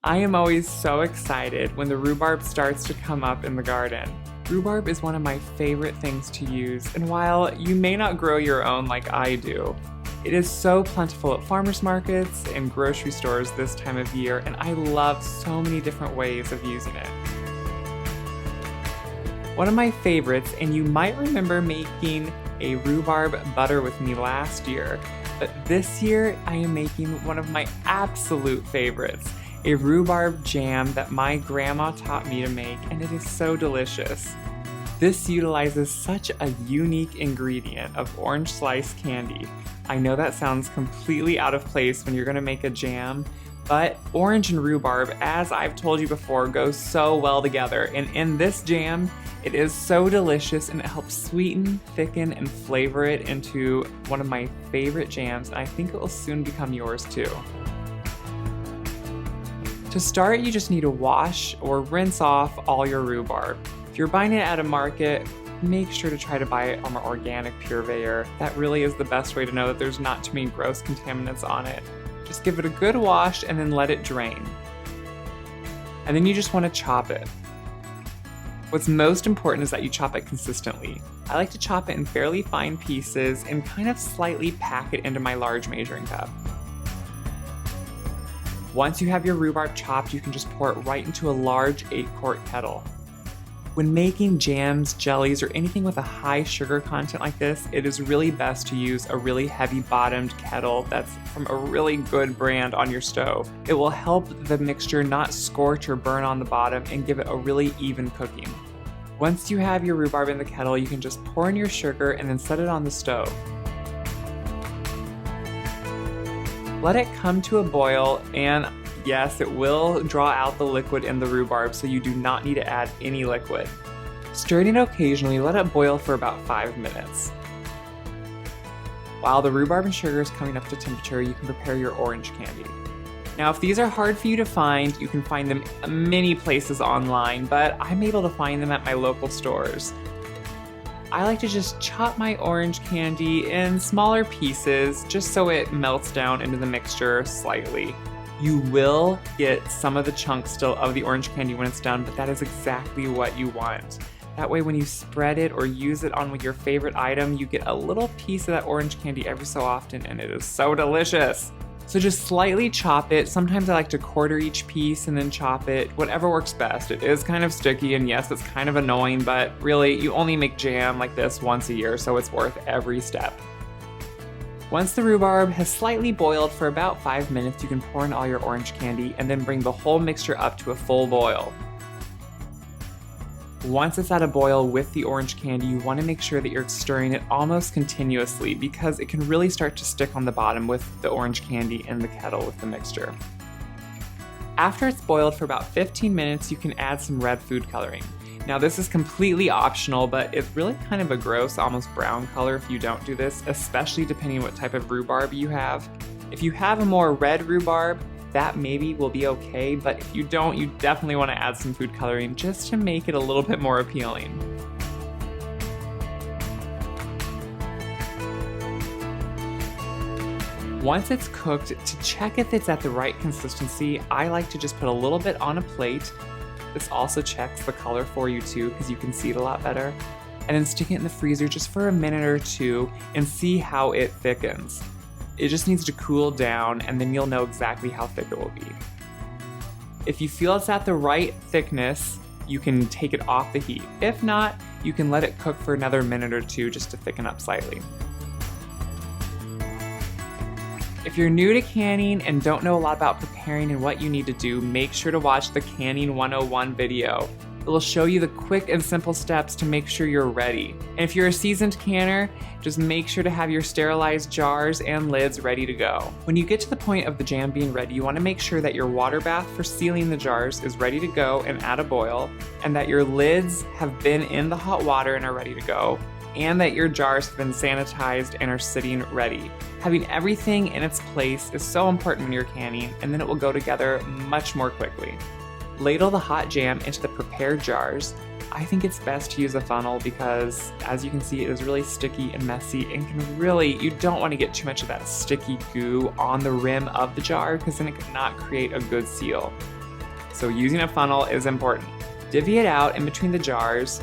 I am always so excited when the rhubarb starts to come up in the garden. Rhubarb is one of my favorite things to use, and while you may not grow your own like I do, it is so plentiful at farmers markets and grocery stores this time of year, and I love so many different ways of using it. One of my favorites, and you might remember making a rhubarb butter with me last year, but this year I am making one of my absolute favorites, a rhubarb jam that my grandma taught me to make, and it is so delicious. This utilizes such a unique ingredient of orange slice candy. I know that sounds completely out of place when you're going to make a jam, but orange and rhubarb, as I've told you before, go so well together, and in this jam, it is so delicious and it helps sweeten, thicken, and flavor it into one of my favorite jams, and I think it will soon become yours too. To start, you just need to wash or rinse off all your rhubarb. If you're buying it at a market, make sure to try to buy it from an organic purveyor. That really is the best way to know that there's not too many gross contaminants on it. Just give it a good wash and then let it drain. And then you just want to chop it. What's most important is that you chop it consistently. I like to chop it in fairly fine pieces and kind of slightly pack it into my large measuring cup. Once you have your rhubarb chopped, you can just pour it right into a large 8-quart kettle. When making jams, jellies, or anything with a high sugar content like this, it is really best to use a really heavy-bottomed kettle that's from a really good brand on your stove. It will help the mixture not scorch or burn on the bottom and give it a really even cooking. Once you have your rhubarb in the kettle, you can just pour in your sugar and then set it on the stove. Let it come to a boil, and yes, it will draw out the liquid in the rhubarb, so you do not need to add any liquid. Stir it occasionally, let it boil for about 5 minutes. While the rhubarb and sugar is coming up to temperature, you can prepare your orange candy. Now, if these are hard for you to find, you can find them many places online, but I'm able to find them at my local stores. I like to just chop my orange candy in smaller pieces just so it melts down into the mixture slightly. You will get some of the chunks still of the orange candy when it's done, but that is exactly what you want. That way when you spread it or use it on your favorite item, you get a little piece of that orange candy every so often, and it is so delicious. So just slightly chop it. Sometimes I like to quarter each piece and then chop it, whatever works best. It is kind of sticky, and yes, it's kind of annoying, but really you only make jam like this once a year, so it's worth every step. Once the rhubarb has slightly boiled for about 5 minutes, you can pour in all your orange candy and then bring the whole mixture up to a full boil. Once it's at a boil with the orange candy, you want to make sure that you're stirring it almost continuously because it can really start to stick on the bottom with the orange candy in the kettle with the mixture. After it's boiled for about 15 minutes, you can add some red food coloring. Now this is completely optional, but it's really kind of a gross, almost brown color if you don't do this, especially depending on what type of rhubarb you have. If you have a more red rhubarb, that maybe will be okay, but if you don't, you definitely want to add some food coloring just to make it a little bit more appealing. Once it's cooked, to check if it's at the right consistency, I like to just put a little bit on a plate. This also checks the color for you too, because you can see it a lot better. And then stick it in the freezer just for a minute or two and see how it thickens. It just needs to cool down, and then you'll know exactly how thick it will be. If you feel it's at the right thickness, you can take it off the heat. If not, you can let it cook for another minute or two just to thicken up slightly. If you're new to canning and don't know a lot about preparing and what you need to do, make sure to watch the Canning 101 video. It will show you the quick and simple steps to make sure you're ready. And if you're a seasoned canner, just make sure to have your sterilized jars and lids ready to go. When you get to the point of the jam being ready, you want to make sure that your water bath for sealing the jars is ready to go and at a boil, and that your lids have been in the hot water and are ready to go, and that your jars have been sanitized and are sitting ready. Having everything in its place is so important when you're canning, and then it will go together much more quickly. Ladle the hot jam into the prepared jars. I think it's best to use a funnel because, as you can see, it is really sticky and messy and can really, you don't want to get too much of that sticky goo on the rim of the jar because then it could not create a good seal. so using a funnel is important. Divvy it out in between the jars.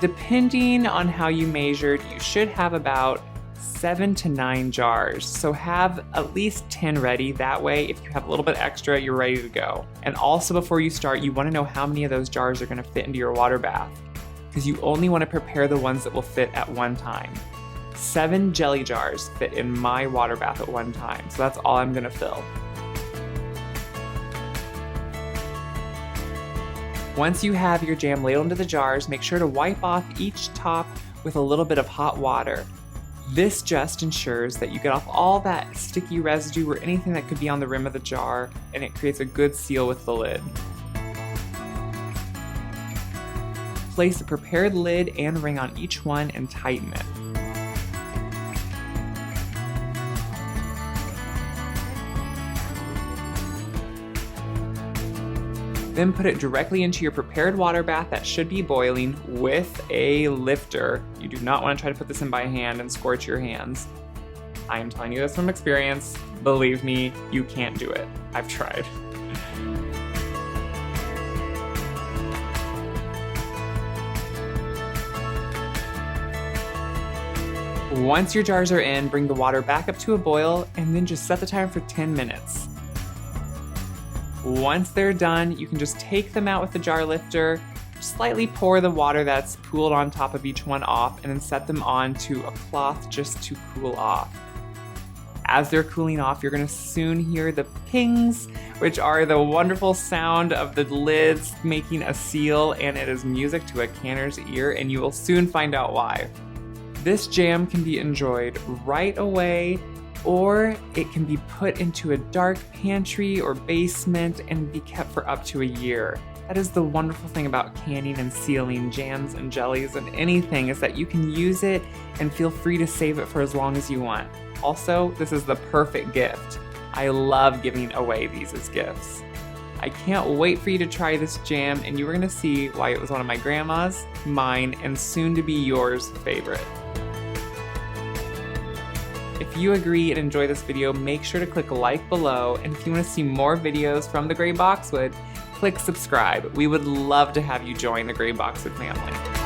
Depending on how you measured, you should have about 7 to 9 jars. So have at least 10 ready. That way, if you have a little bit extra, you're ready to go. And also before you start, you want to know how many of those jars are going to fit into your water bath, because you only want to prepare the ones that will fit at one time. 7 jelly jars fit in my water bath at one time, so that's all I'm going to fill. Once you have your jam ladled into the jars, make sure to wipe off each top with a little bit of hot water. This just ensures that you get off all that sticky residue or anything that could be on the rim of the jar, and it creates a good seal with the lid. Place a prepared lid and ring on each one and tighten it. Then put it directly into your prepared water bath that should be boiling with a lifter. You do not want to try to put this in by hand and scorch your hands. I am telling you this from experience. Believe me, you can't do it. I've tried. Once your jars are in, bring the water back up to a boil and then just set the timer for 10 minutes. Once they're done, you can just take them out with the jar lifter, slightly pour the water that's pooled on top of each one off, and then set them onto a cloth just to cool off. As they're cooling off, you're going to soon hear the pings, which are the wonderful sound of the lids making a seal, and it is music to a canner's ear, and you will soon find out why. This jam can be enjoyed right away, or it can be put into a dark pantry or basement and be kept for up to a year. That is the wonderful thing about canning and sealing jams and jellies and anything, is that you can use it and feel free to save it for as long as you want. Also, this is the perfect gift. I love giving away these as gifts. I can't wait for you to try this jam, and you are going to see why it was one of my grandma's, mine, and soon to be yours favorite. If you agree and enjoy this video, make sure to click like below, and if you want to see more videos from the Gray Boxwood, click subscribe. We would love to have you join the Gray Boxwood family.